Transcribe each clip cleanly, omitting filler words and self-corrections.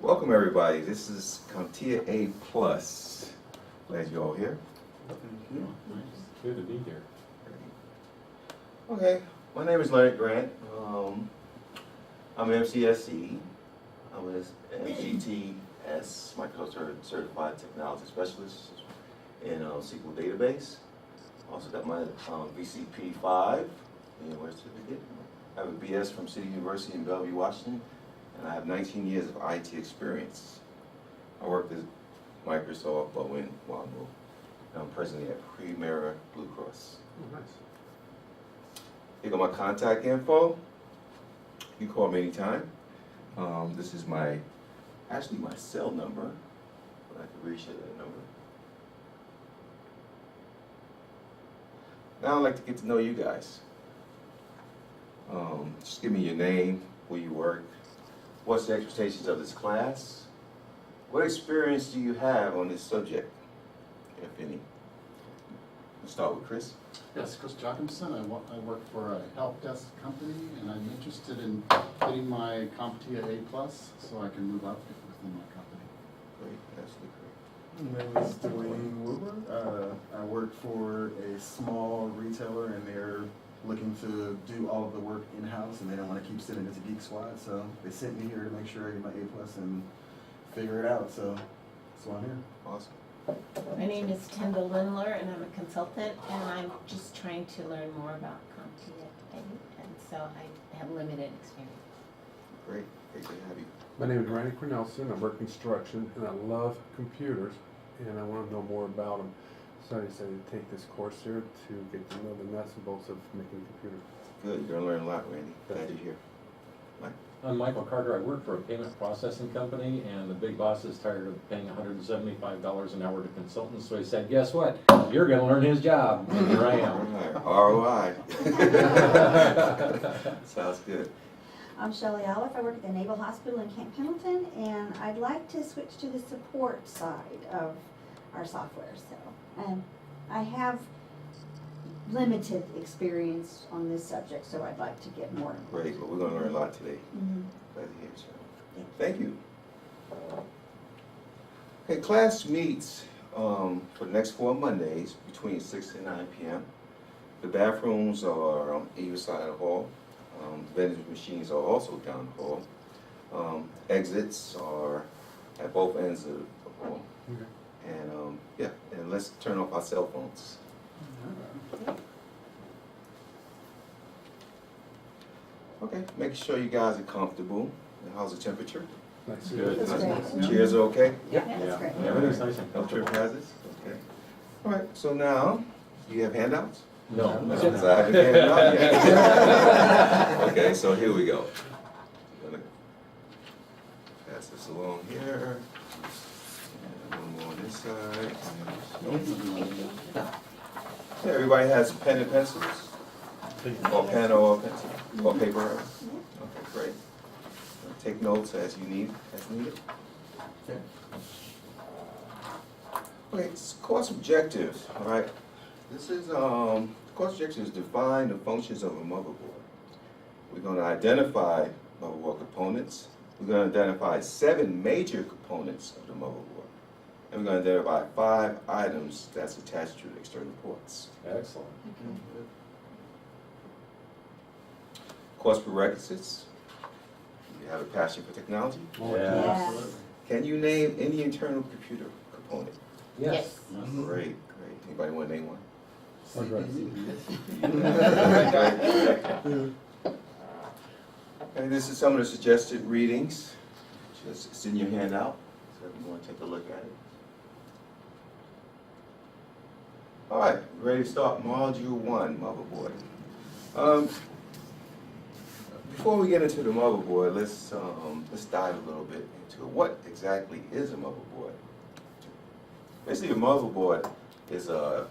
Welcome everybody. This is CompTIA A Plus. Glad you're all here. Good to be here. Okay, my name is Leonard Grant. I'm MCSE. I'm an MCTS, Microsoft Certified Technology Specialist in SQL Database. Also got my VCP 5 in certificate. I have a BS from City University in Bellevue, Washington, and I have 19 years of IT experience. I worked at Microsoft, Bowen, Wamble, and I'm presently at Premier Blue Cross. Oh, nice. Here go my contact info. You can call me anytime. This is actually my cell number, but I can reshare that number. Now I'd like to get to know you guys. Just give me your name, where you work, what's the expectations of this class, what experience do you have on this subject, if any. Let's start with Chris. Yes, Chris Jockinson. I work for a help desk company, and I'm interested in getting my CompTIA A+, so I can move up within my company. Great, absolutely My name is Dwayne Wilbur. I work for a small retailer, and they're looking to do all of the work in-house, and they don't want to keep sending it to Geek Squad, so they sent me here to make sure I get my A+ and figure it out, so that's why I'm here. Awesome. My name is Kendall Lindler, and I'm a consultant, and I'm just trying to learn more about CompTIA, and so I have limited experience. Great, great to have you. My name is Randy Cornelson. I work construction, and I love computers, and I want to know more about them. So I decided to take this course here to get to know the nuts and bolts of making computers. Good, you're gonna learn a lot, Randy. Glad you're here. Mike? I'm Michael Carter. I work for a payment processing company, and the big boss is tired of paying $175 an hour to consultants, so he said, guess what? You're gonna learn his job, and here I am. ROI. Sounds good. I'm Shelley Olive. I work at the Naval Hospital in Camp Pendleton, and I'd like to switch to the support side of our software. So I have limited experience on this subject, so I'd like to get more. Great, but we're gonna learn a lot today. Glad to hear you. Thank you. Okay, class meets for the next 4 Mondays between 6 and 9 p.m. The bathrooms are on either side of the hall. Vending machines are also down the hall. Exits are at both ends of the hall. Okay. And yeah, and let's turn off our cell phones. Okay, making sure you guys are comfortable. How's the temperature? Nice. Good. That's great. Chairs are okay? Yeah, that's great. Everything's nice and No trip comfortable. hazards? Okay. All right, so now, do you have handouts? No. Because I haven't handed out yet. Okay, so here we go. I'm gonna pass this along here. And one more on this side. Okay, everybody has pen and pencils? Or pen or pencil, or paper? Okay, great. Take notes as needed. Okay, it's course objectives, all right? This is, course objectives define the functions of a motherboard. We're gonna identify motherboard components. We're gonna identify 7 major components of the motherboard. And we're gonna identify 5 items that's attached to the external ports. Excellent. Course prerequisites. You have a passion for technology? Yes. Can you name any internal computer component? Yes. Great, great. Anybody want to name one? And this is some of the suggested readings. Just it's in your handout, so if you want to take a look at it. All right, ready to start Module 1, motherboard. Before we get into the motherboard, let's dive a little bit into what exactly is a motherboard. Basically, a motherboard is a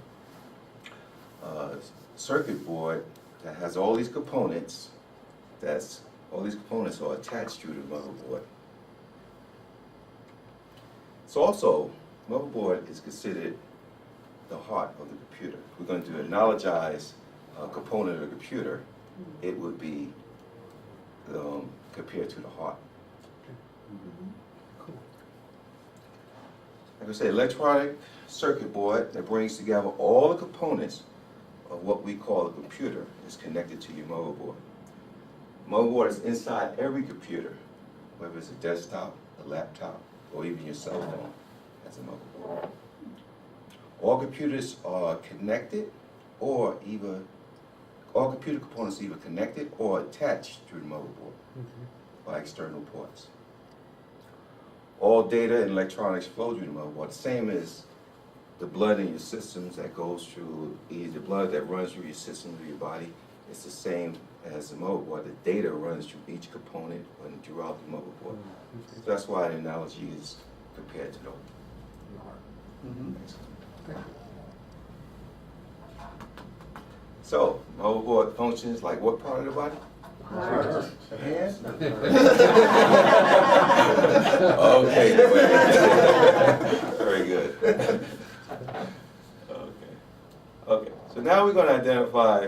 circuit board that has all these components. All these components are attached to the motherboard. It's also, motherboard is considered the heart of the computer. If we're going to analogize a component of the computer, it would be compared to the heart. like I say, electronic circuit board that brings together all the components of what we call a computer is connected to your motherboard. Motherboard is inside every computer, whether it's a desktop, a laptop, or even your cell phone has a motherboard. All computers are connected or either, all computer components are either connected or attached through the motherboard by external ports. All data and electronics flow through the motherboard, the same as the blood in your systems that goes through, either the blood that runs through your system, through your body, it's the same as the motherboard. The data runs through each component and throughout the motherboard. So that's why the analogy is compared to those. So, motherboard functions like what part of the body? Heart. Hands? Okay, good. Very good. Okay, so now we're going to identify,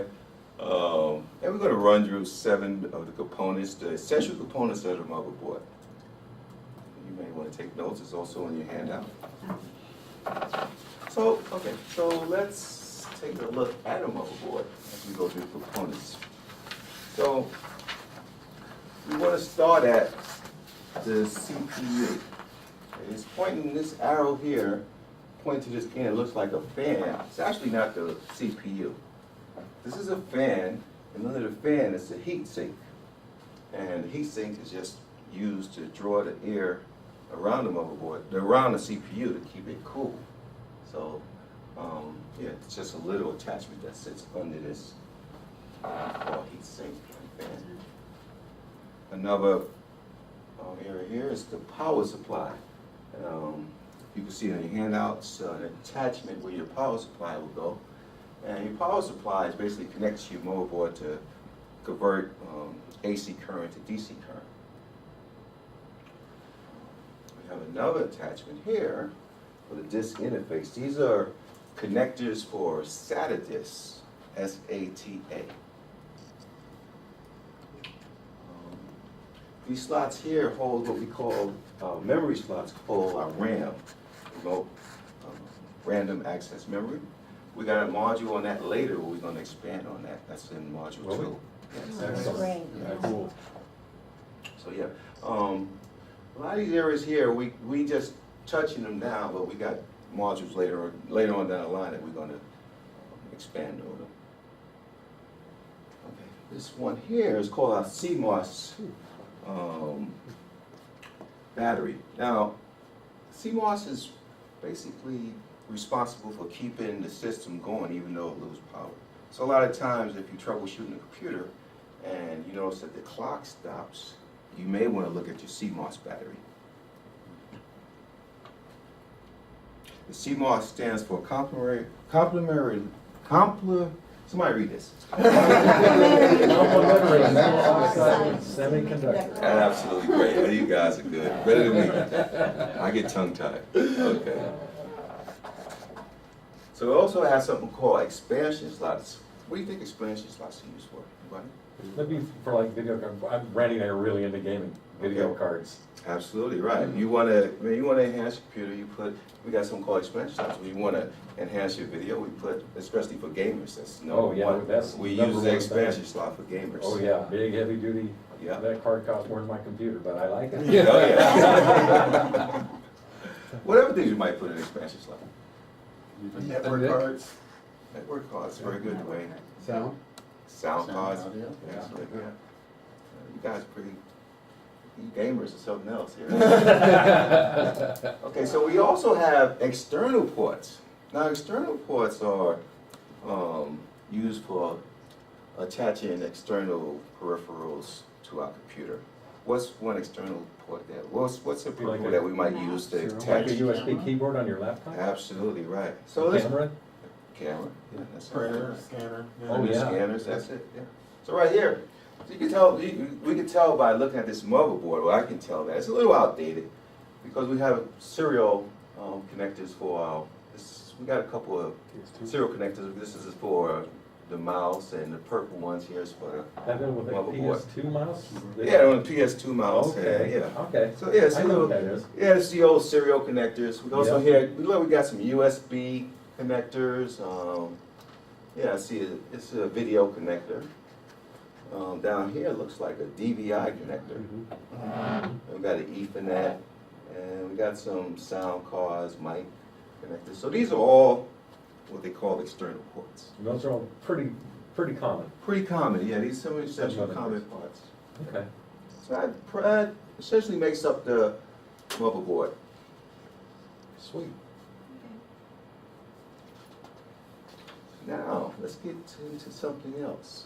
and we're going to run through 7 of the components, the essential components of the motherboard. You may want to take notes, it's also in your handout. So, okay, so let's take a look at a motherboard as we go through the components. So, we want to start at the CPU. It's pointing this arrow here, pointing to this can, it looks like a fan. It's actually not the CPU. This is a fan, and under the fan is the heat sink. And the heat sink is just used to draw the air around the motherboard, around the CPU to keep it cool. So, yeah, it's just a little attachment that sits under this called heat sink fan. Another area here is the power supply. You can see on your handouts an attachment where your power supply will go. And your power supply is basically connected to your motherboard to convert AC current to DC current. We have another attachment here for the disk interface. These are connectors for SATA disks, S-A-T-A. These slots here hold what we call memory slots called our RAM, remote random access memory. We got a module on that later, but we're going to expand on that. That's in module 2. Yes. That's great. Cool. So yeah, a lot of these areas here, we just touching them now, but we got modules later on down the line that we're going to expand over. Okay, this one here is called our CMOS battery. Now, CMOS is basically responsible for keeping the system going even though it loses power. So a lot of times if you're troubleshooting a computer and you notice that the clock stops, you may want to look at your CMOS battery. The CMOS stands for somebody read this. Complementary semiconductor. Absolutely great. You guys are good. Better than me. I get tongue-tied. Okay. So it also has something called expansion slots. What do you think expansion slots are used for? Anybody? Maybe for like video cards. Randy and I are really into gaming, video Okay. cards. Absolutely right. You want to enhance your computer. We got something called expansion slots. When you want to enhance your video, we put, especially for gamers. That's Oh, yeah, one. that's We number use the one expansion thing. slot for gamers. Oh yeah, big heavy duty. Yeah. That card costs more than my computer, but I like it. Oh, yeah. Whatever things you might put in an expansion slot. Network Nick? cards. Network cards, very good, Dwayne. Sound? Sound cards. audio. Yeah. You guys are pretty, you gamers or something else here. Okay, so we also have external ports. Now, external ports are used for attaching external peripherals to our computer. What's one external port there? What's a peripheral that we might use to Zero. Like attach? a USB keyboard on your laptop? Absolutely right. So this Camera? camera, yeah, that's Printer, right. scanner. Oh, yeah. Scanners, that's it, yeah. So right here, so you can tell, we can tell by looking at this motherboard, well, I can tell that it's a little outdated because we have serial connectors for our, we got a couple of serial connectors. This is for the mouse, and the purple ones here is for That been with a Motherboard. PS2 mouse? the, yeah, on the PS2 mouse, Okay, yeah. okay. So yeah, it's I a know little, what that is. yeah, it's the old serial connectors. We also Yeah. here, we got some USB connectors. Yeah, I see it's a video connector. Down here it looks like a DVI connector. Mhm. We got an Ethernet, and we got some sound cards, mic connectors. So these are all what they call external ports. And those are all pretty common. Pretty common, yeah, these are some essential Motherboards. common parts. Okay. So that essentially makes up the motherboard. Sweet. Now, let's get into something else.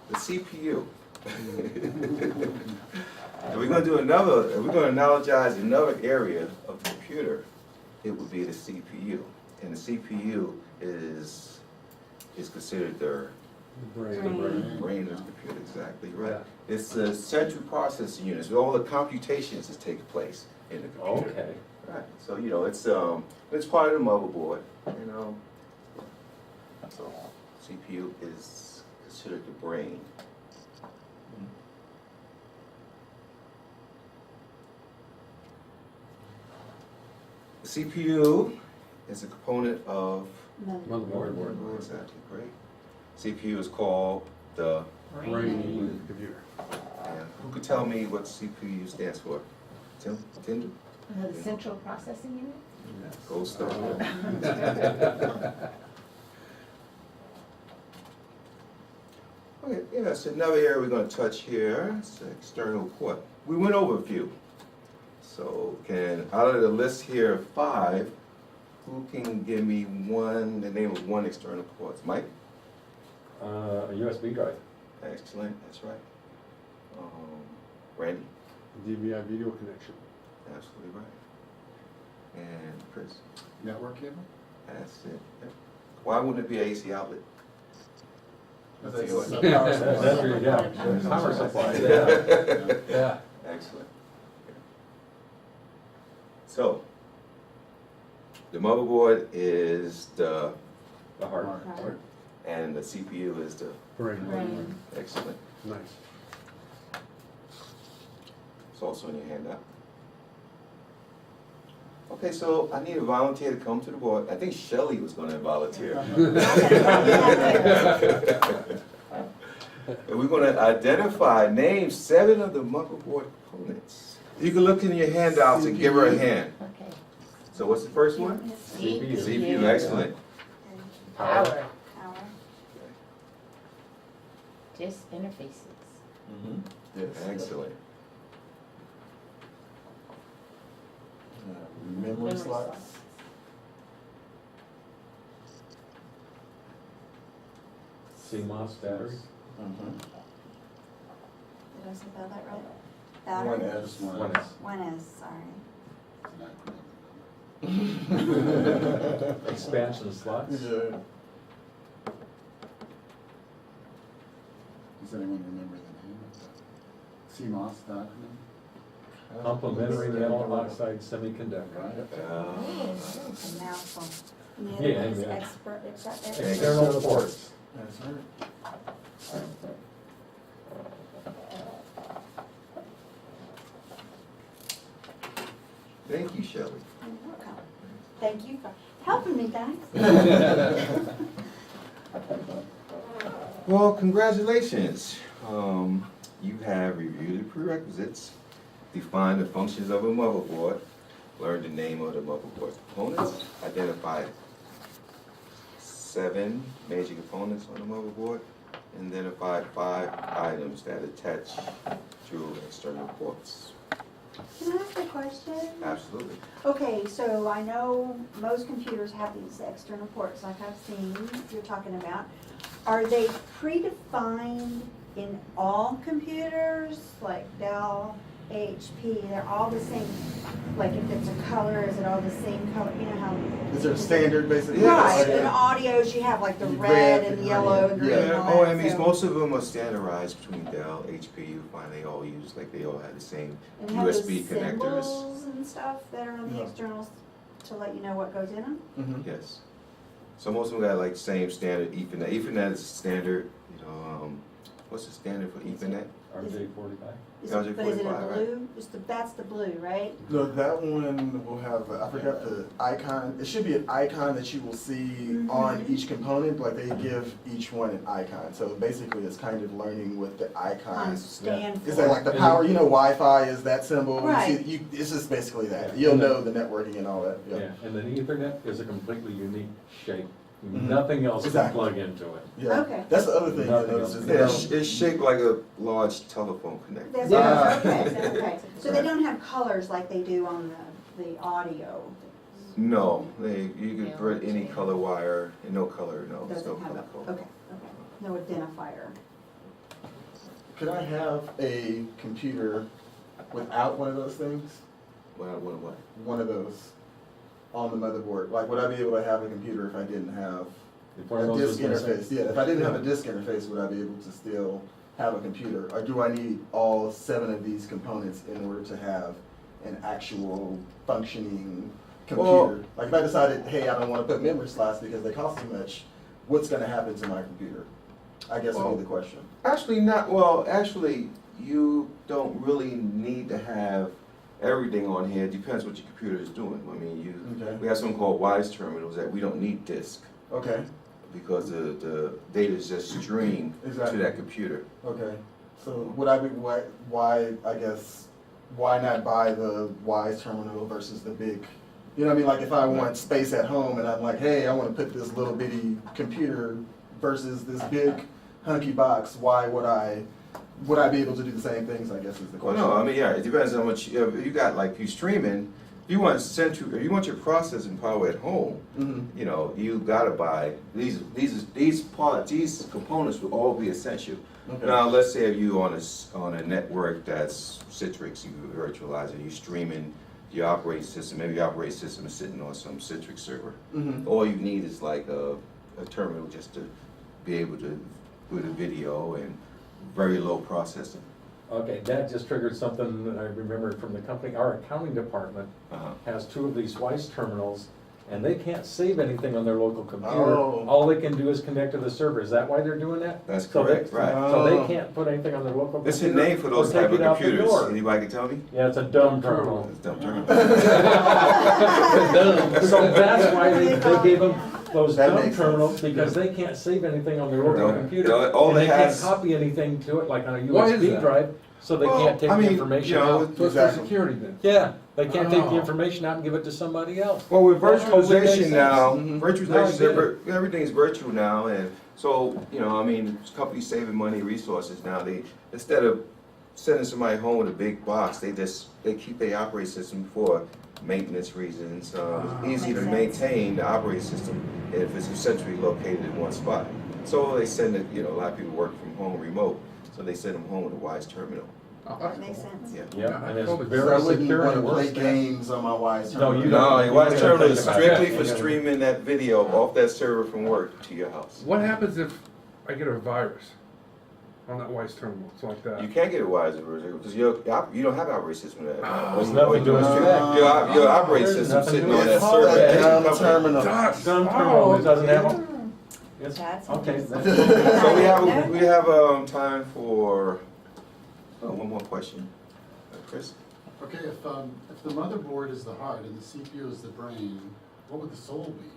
The CPU. And we're gonna analogize another area of the computer. It would be the CPU. And the CPU is considered the Brain. brain of the computer, exactly, right? Yeah. It's the central processing unit, where all the computations that take place in the computer. Okay. Right, so it's part of the motherboard, so CPU is considered the brain. The CPU is a component of Motherboard. exactly great. CPU is called the, Brain of the computer. and who could tell me what CPU stands for? Tim? The central processing unit? Gold star. Okay, yeah, so another area we're gonna touch here, it's the external port. We went over a few. So out of the list here of 5, who can give me the name of one external port? Mike? A USB drive. Excellent, that's right. Randy? DVI video connection. Absolutely right. And Chris? Network cable? That's it. Yep. Why wouldn't it be an AC outlet? That's See a what- power supply. That's where you go. Power supply, yeah. Yeah. Excellent. So, the motherboard is the, The heart. Hard. and the CPU is the, Brain. Brain. excellent. Nice. It's also in your handout. Okay, so I need a volunteer to come to the board. I think Shelley was gonna volunteer. And we're gonna name 7 of the motherboard components. You can look in your handouts and give her a hand. Okay. So what's the first one? CPU. CPU, excellent. Power. Power. Just interfaces. Yes. Excellent. Memory slots. CMOS battery. Mhm. Did I spell that right? One Battery? S. One is. One is, sorry. Expansion slots. Yeah. Does anyone remember the name of the CMOS acronym? Complementary metal oxide semiconductor. Right. It's a mouthful. And the Yeah, other one is yeah. expert, External ports. That's right. Thank you, Shelley. You're welcome. Thank you for helping me, guys. Well, congratulations. You have reviewed the prerequisites, defined the functions of a motherboard, learned the name of the motherboard components, identified 7 major components on the motherboard, and identified 5 items that attach to external ports. Can I ask a question? Absolutely. Okay, so I know most computers have these external ports like I've seen you're talking about. Are they predefined in all computers, like Dell, HP, they're all the same? Like if it's a color, is it all the same color? You know how? Is there a standard basically? Right, Yeah. in audios you have like the Red red and and yellow and green and Yeah, all that. OMEs, so- most of them are standardized between Dell, HP, you find they all have the same And have those USB connectors. symbols and stuff that are on the Yeah. externals to let you know what goes in them? Mhm. Yes. So most of them got like same standard Ethernet. Ethernet is standard, you know, what's the standard for Ethernet? RJ45? But is it a 45, right? blue? That's the blue, right? No, that one will have, I forgot the icon. It should be an icon that you will see on each component, like they give each one an icon. So basically it's kind of learning what the On icons. stand Is for. that like the power, you know, Wi-Fi is that symbol? Right. It's just basically that. You'll know the networking and all that, Yeah, yeah. and then Ethernet is a completely unique shape. Mhm. Nothing else can Exactly. plug into it. Yeah. Okay. That's the other thing you'll Nothing notice else. is Yeah, they it's, don't, it's shaped like a large telephone connector. That's Yeah. okay. So they don't have colors like they do on the audio. No, you can Yeah, put any okay. color wire, and no color, no, there's no Doesn't have color a, code. okay, no identifier. could I have a computer without one of those things? What? One of those on the motherboard? Like, would I be able to have a computer if I didn't have If one of a those disk was missing. interface? Yeah, if I didn't have a disk interface, would I be able to still have a computer? Or do I need all 7 of these components in order to have an actual functioning computer? Well- Like if I decided, hey, I don't want to put memory slots because they cost too much, what's gonna happen to my computer? I guess would be the question. Actually, you don't really need to have everything on here. It depends what your computer is doing. I mean, Okay. we have something called WISE terminals that we don't need disk Okay, because the data is just streamed to Exactly. that computer. okay. So would I be, why, I guess, why not buy the Wise terminal versus the big, you know what I mean? Like if I want space at home and I'm like, hey, I want to put this little bitty computer versus this big hunky box, why would I be able to do the same things, I guess is the Well, question. no, I mean, yeah, it depends on how much you got. Like you streaming, if you want your processing power at home, Mhm. you know, you gotta buy these components will all be essential. Okay. Now, let's say if you on a network that's Citrix, you virtualize it, you streaming your operating system. Maybe your operating system is sitting on some Citrix server. Mhm. All you need is like a terminal just to be able to do the video and very low processing. Okay, that just triggered something that I remembered from the company. Our accounting department Uh-huh. has 2 of these WISE terminals, and they can't save anything on their local computer. Oh. All they can do is connect to the server. Is that why they're doing that? That's So they- correct, right. So they Oh. can't put anything on their local computer. It's a name for those or take type of it out the computers. door. Anybody can tell me? Yeah, it's a dumb terminal. It's dumb terminal. So that's why they gave them those That dumb makes sense. terminals, because they can't save anything on their local No, computer. all And they they can't has- copy anything to it, like on a Why is USB that? drive, so they Well, can't take I the mean, information you know, out. So it's for Exactly. security then? Yeah, they can't take the Oh. information out and give it to somebody else. Well, with That totally makes virtualization sense. now, Mhm. No, I virtualization, get it. everything's virtual now, and so, you know, I mean, companies saving money, resources now, they, instead of sending somebody home with a big box, they keep their operating system for maintenance reasons. It's easy to Makes sense. maintain the operating system if it's centrally located in one spot. So they send it, you know, a lot of people work from home remote, so they send them home with a WISE terminal, Oh, That makes sense. yeah. Yeah, and it's Totally. So I very wouldn't secure want and to play works. games on my Wise No, terminal. you No, don't. your You WISE don't terminal think is about strictly that. for You gotta- streaming that video off that server from work to your house. What happens if I get a virus on that Wise terminal, something like that? You can't get a WISE version because you don't have an operating system. There's nothing to restrict. Your operating There's system nothing sitting to on that restrict. server. That That's dumb your company. terminal. Dumb terminal, it doesn't have them? Yes, That's okay. interesting. that's- So we have time for one more question. Chris? Okay, if the motherboard is the heart and the CPU is the brain, what would the soul be?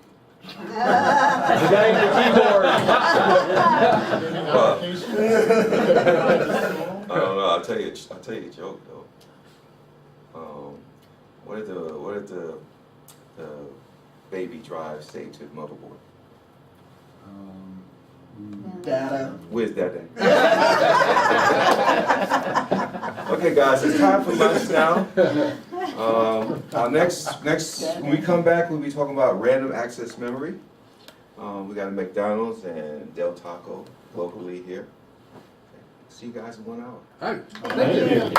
The guy at the keyboard. Any application? I don't know. I'll tell you a joke though. What did the baby drive say to the motherboard? Data. Where's that at? Okay, guys, it's time for lunch now. Our next, when we come back, we'll be talking about random access memory. We got a McDonald's and Del Taco locally here. See you guys in 1 hour. Hi. Thank you.